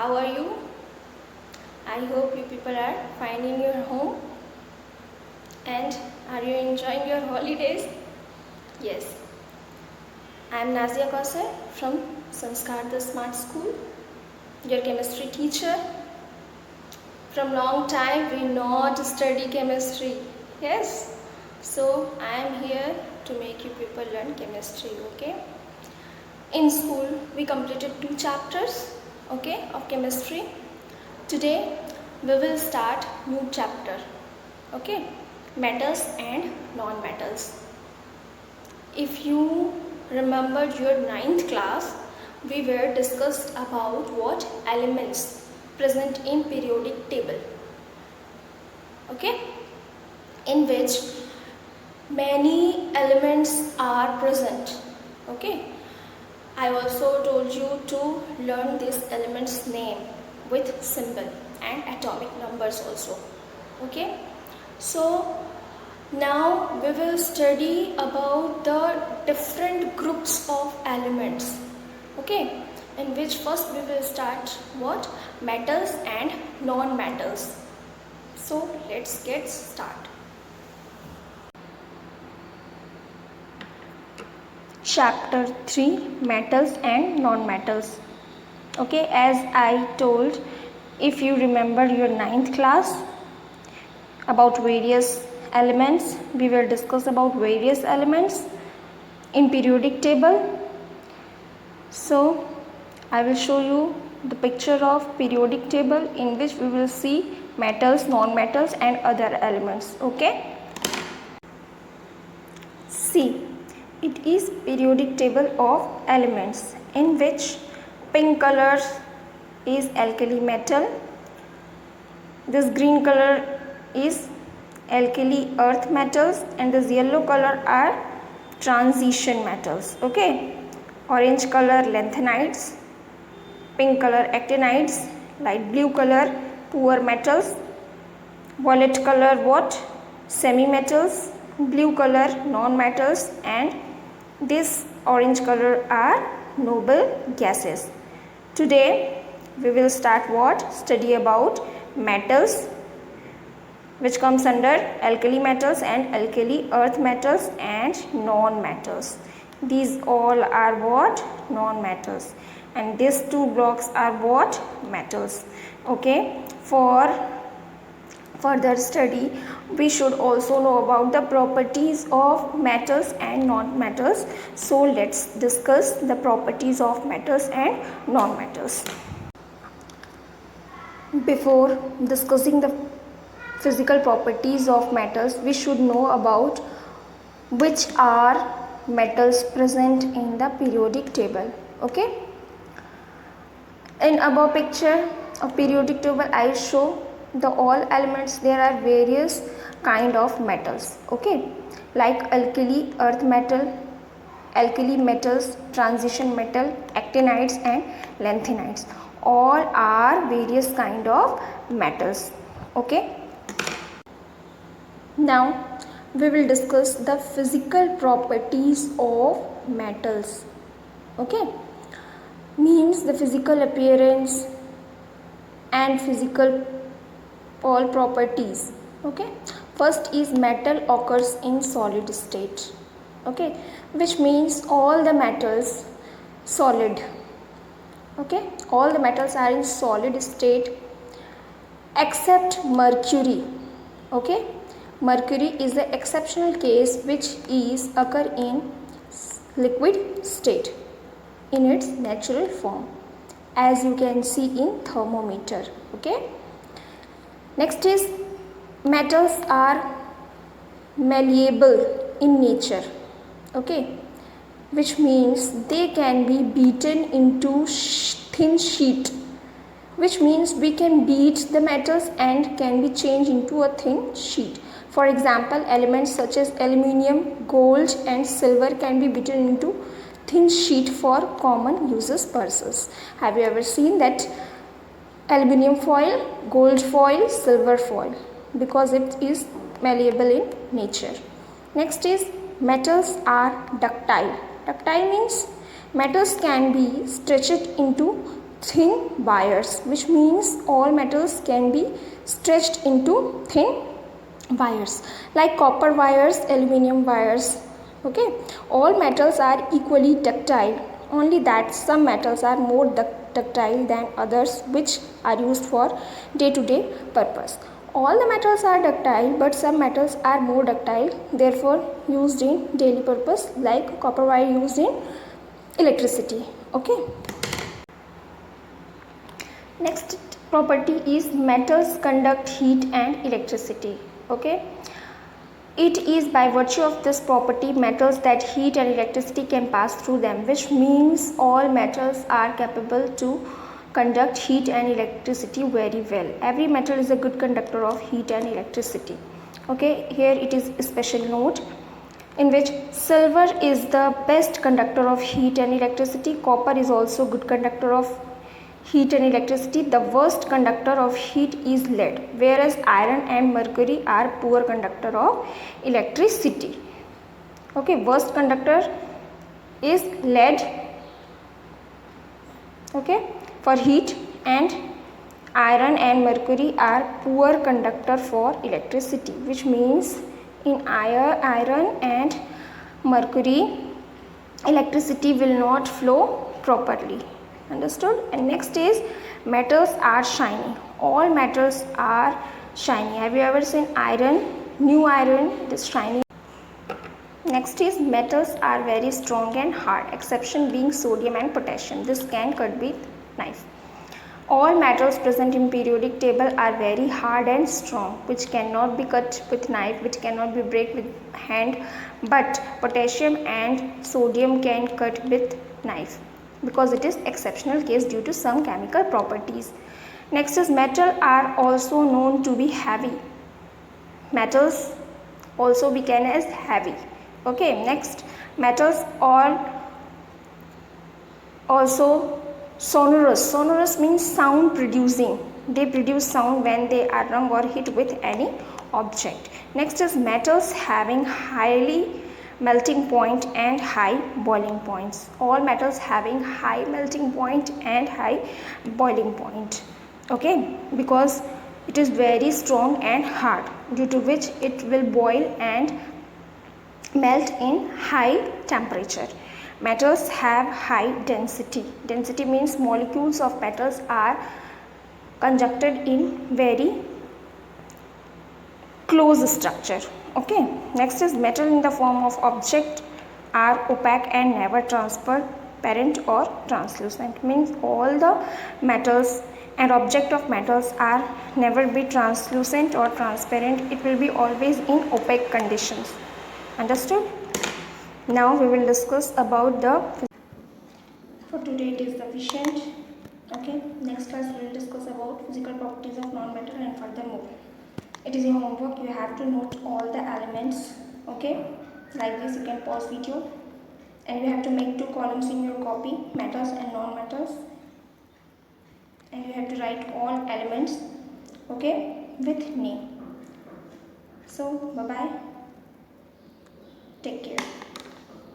How are you? I hope you people are fine in your home. And are you enjoying your holidays? Yes. I am Nazia Kausar from Sanskar the Smart School, your chemistry teacher. From long time we not study chemistry. Yes. So I am here to make you people learn chemistry, okay? In school we completed 2 chapters, okay, of chemistry. Today we will start new chapter, okay, metals and non-metals. If you remembered your 9th class, we were discussed about what elements present in periodic table, okay, in which many elements are present, okay. I also told you to learn these elements name with symbol and atomic numbers also, okay. So now we will study about the different groups of elements, okay, in which first we will start what? Metals and non-metals. So let's get started. Chapter 3, metals and non-metals. Okay, as I told, if you remember your 9th class about various elements, we will discuss about various elements in periodic table. So I will show you the picture of periodic table in which we will see metals, non-metals and other elements, okay. See, it is periodic table of elements in which pink color is alkali metal, this green color is alkali earth metals, and this yellow color are transition metals, okay. Orange color lanthanides, pink color actinides, light blue color poor metals, violet color what? Semi metals, blue color non-metals, and this orange color are noble gases. Today we will start what? Study about metals, which comes under alkali metals and alkali earth metals and non-metals. These all are what? Non-metals, and these 2 blocks are what? Metals, okay. For further study we should also know about the properties of metals and non-metals. So let's discuss the properties of metals and non-metals. Before discussing the physical properties of metals, we should know about which are metals present in the periodic table, okay. In above picture of periodic table I show the all elements. There are various kind of metals, okay, like alkali earth metal, alkali metals, transition metal, actinides and lanthanides. All are various kind of metals, okay. Now we will discuss the physical properties of metals, okay, means the physical appearance and physical all properties, okay. First is metal occurs in solid state, okay, which means all the metals solid, okay, all the metals are in solid state except mercury, okay. Mercury is the exceptional case which is occur in liquid state in its natural form, as you can see in thermometer, okay. Next is metals are malleable in nature, okay, which means they can be beaten into thin sheet, which means we can beat the metals and can be changed into a thin sheet. For example, elements such as aluminium, gold and silver can be beaten into thin sheet for common uses purposes. Have you ever seen that? Aluminium foil, gold foil, silver foil, because it is malleable in nature. Next is metals are ductile. Ductile means metals can be stretched into thin wires, which means all metals can be stretched into thin wires, like copper wires, aluminum wires. Okay, all metals are equally ductile, only that some metals are more ductile than others, which are used for day-to-day purpose. All the metals are ductile, but some metals are more ductile, therefore used in daily purpose, like copper wire used in electricity. Okay. Next property is metals conduct heat and electricity. Okay. It is by virtue of this property metals that heat and electricity can pass through them, which means all metals are capable to conduct heat and electricity very well. Every metal is a good conductor of heat and electricity. Okay, here it is a special note in which silver is the best conductor of heat and electricity. Copper is also good conductor of heat and electricity. The worst conductor of heat is lead, whereas iron and mercury are poor conductor of electricity. Okay, worst conductor is lead, okay, for heat, and iron and mercury are poor conductor for electricity, which means in iron and mercury electricity will not flow properly. Understood? And next is metals are shiny. All metals are shiny. Have you ever seen iron? New iron, it is shiny. Next is metals are very strong and hard, exception being sodium and potassium. This can cut with knife. All metals present in periodic table are very hard and strong, which cannot be cut with knife, which cannot be break with hand, but potassium and sodium can cut with knife, because it is exceptional case due to some chemical properties. Next is metal are also known to be heavy. Metals also become as heavy. Okay, next, metals are also sonorous. Sonorous means sound producing. They produce sound when they are rung or hit with any object. Next is metals having highly melting point and high boiling points. All metals having high melting point and high boiling point. Okay, because it is very strong and hard, due to which it will boil and melt in high temperature. Metals have high density. Density means molecules of metals are conjuncted in very close structure. Okay, next is metal in the form of object are opaque and never transparent or translucent. Means all the metals and object of metals are never be translucent or transparent. It will be always in opaque conditions. Understood? Now we will discuss about the, for today it is sufficient. Okay, next class we will discuss about physical properties of non-metal and furthermore. It is a homework, you have to note all the elements. Okay, like this you can pause video and you have to make 2 columns in your copy, metals and non-metals, and you have to write all elements, okay, with name. So bye bye, take care.